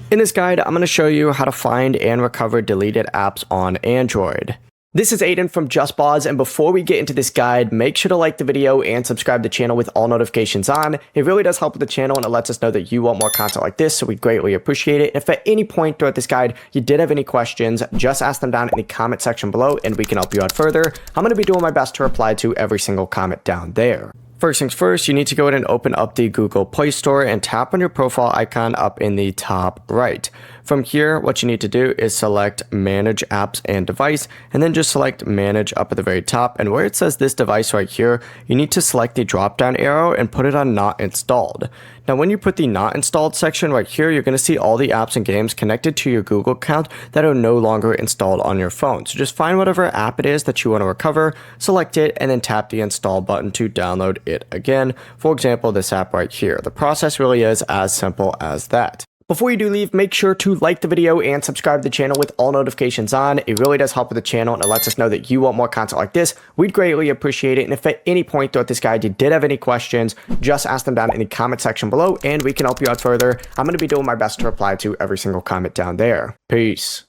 In this guide, I'm going to show you how to find and recover deleted apps on Android. This is Aiden from JustPause, and before we get into this guide, make sure to like the video and subscribe to the channel with all notifications on. It really does help with the channel and it lets us know that you want more content like this, so we greatly appreciate it. If at any point throughout this guide you did have any questions, just ask them down in the comment section below and we can help you out further. I'm going to be doing my best to reply to every single comment down there. First things first, you need to go ahead and open up the Google Play Store and tap on your profile icon up in the top right. From here, what you need to do is select Manage Apps and Device, and then just select Manage up at the very top. And where it says this device right here, you need to select the drop-down arrow and put it on Not Installed. Now, when you put the Not Installed section right here, you're going to see all the apps and games connected to your Google account that are no longer installed on your phone. So just find whatever app it is that you want to recover, select it, and then tap the Install button to download it again. For example, this app right here. The process really is as simple as that. Before you do leave, make sure to like the video and subscribe to the channel with all notifications on. It really does help with the channel and it lets us know that you want more content like this. We'd greatly appreciate it. And if at any point throughout this guide you did have any questions, just ask them down in the comment section below and we can help you out further. I'm going to be doing my best to reply to every single comment down there. Peace.